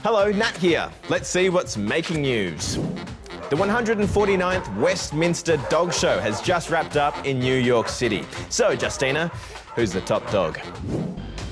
Hello, Nat here. Let's see what's making news. The 149th Westminster Dog Show has just wrapped up in New York City. So, Justina, who's the top dog?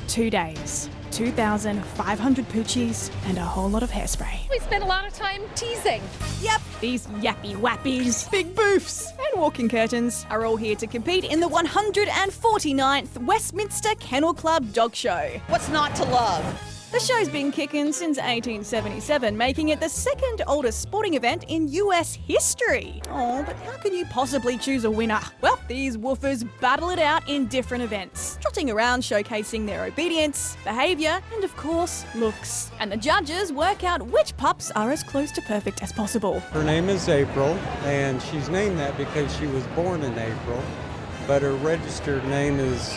2 days, 2,500 poochies and a whole lot of hairspray. We spent a lot of time teasing. Yep, these yappy wappies, big boofs and walking curtains are all here to compete in the 149th Westminster Kennel Club Dog Show. What's not to love? The show's been kicking since 1877, making it the second oldest sporting event in US history. Oh, but how can you possibly choose a winner? Well, these woofers battle it out in different events, trotting around showcasing their obedience, behaviour, and of course, looks. And the judges work out which pups are as close to perfect as possible. Her name is April, and she's named that because she was born in April, but her registered name is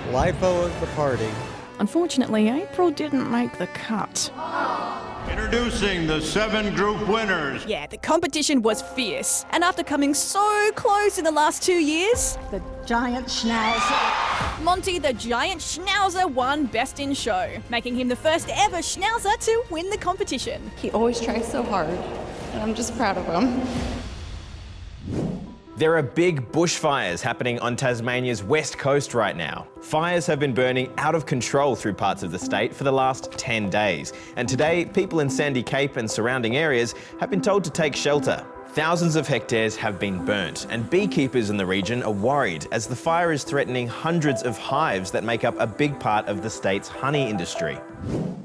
Lipo of the party. Unfortunately, April didn't make the cut. Introducing the 7 group winners. Yeah, the competition was fierce. And after coming so close in the last 2 years, The giant schnauzer. Monty the giant schnauzer won Best in Show, making him the first ever schnauzer to win the competition. He always tries so hard, and I'm just proud of him. There are big bushfires happening on Tasmania's west coast right now. Fires have been burning out of control through parts of the state for the last 10 days. And today, people in Sandy Cape and surrounding areas have been told to take shelter. Thousands of hectares have been burnt, and beekeepers in the region are worried as the fire is threatening hundreds of hives that make up a big part of the state's honey industry.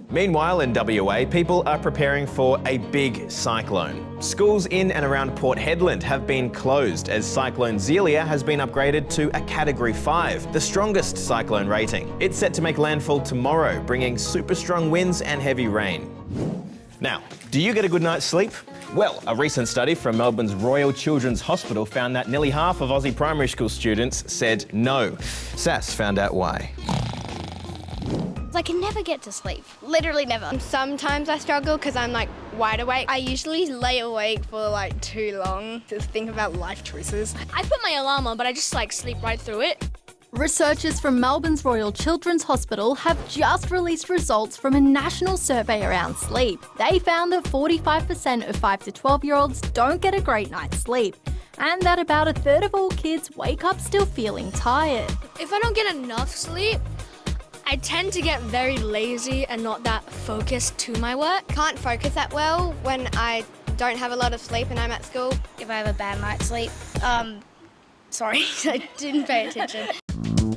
Meanwhile, in WA, people are preparing for a big cyclone. Schools in and around Port Hedland have been closed as Cyclone Zelia has been upgraded to a Category 5, the strongest cyclone rating. It's set to make landfall tomorrow, bringing super strong winds and heavy rain. Now, do you get a good night's sleep? Well, a recent study from Melbourne's Royal Children's Hospital found that nearly half of Aussie primary school students said no. Sass found out why. I can never get to sleep, literally never. Sometimes I struggle because I'm like wide awake. I usually lay awake for like too long to think about life choices. I put my alarm on, but I just sleep right through it. Researchers from Melbourne's Royal Children's Hospital have just released results from a national survey around sleep. They found that 45% of 5 to 12-year-olds don't get a great night's sleep, and that about a third of all kids wake up still feeling tired. If I don't get enough sleep, I tend to get very lazy and not that focused to my work. Can't focus that well when I don't have a lot of sleep and I'm at school. If I have a bad night's sleep, sorry, I didn't pay attention.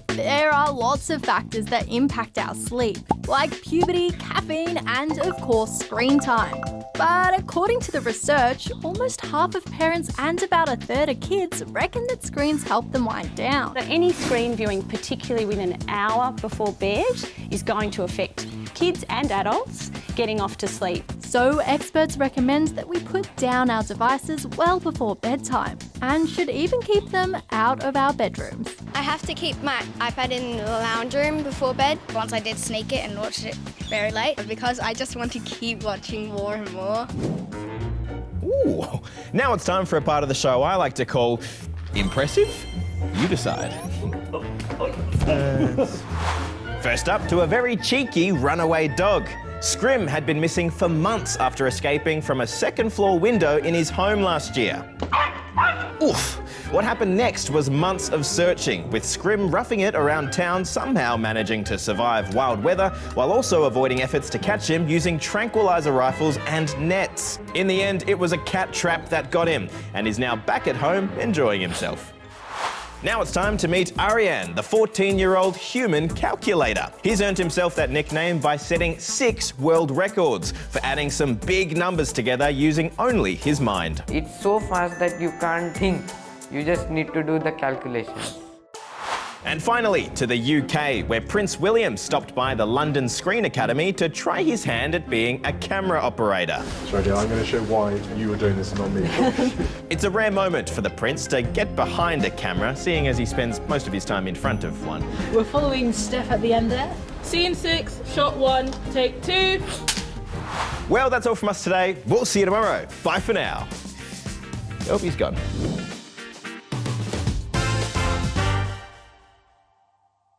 There are lots of factors that impact our sleep, like puberty, caffeine, and of course screen time. But according to the research, almost half of parents and about a third of kids reckon that screens help them wind down. Any screen viewing, particularly within an hour before bed, is going to affect kids and adults getting off to sleep. So experts recommend that we put down our devices well before bedtime and should even keep them out of our bedrooms. I have to keep my iPad in the lounge room before bed. Once I did sneak it and watched it very late. Because I just want to keep watching more and more. Ooh, now it's time for a part of the show I like to call Impressive? You decide. First up, to a very cheeky runaway dog. Scrim had been missing for months after escaping from a second-floor window in his home last year. Oof. What happened next was months of searching, with Scrim roughing it around town, somehow managing to survive wild weather, while also avoiding efforts to catch him using tranquilizer rifles and nets. In the end, it was a cat trap that got him, and he's now back at home enjoying himself. Now it's time to meet Ariane, the 14-year-old human calculator. He's earned himself that nickname by setting 6 world records for adding some big numbers together using only his mind. It's so fast that you can't think. You just need to do the calculations. And finally, to the UK, where Prince William stopped by the London Screen Academy to try his hand at being a camera operator. Sorry, I'm going to show why you were doing this and not me. It's a rare moment for the Prince to get behind a camera, seeing as he spends most of his time in front of one. We're following Steph at the end there. Scene 6, shot 1, take 2. Well, that's all from us today. We'll see you tomorrow. Bye for now. Oh, he's gone.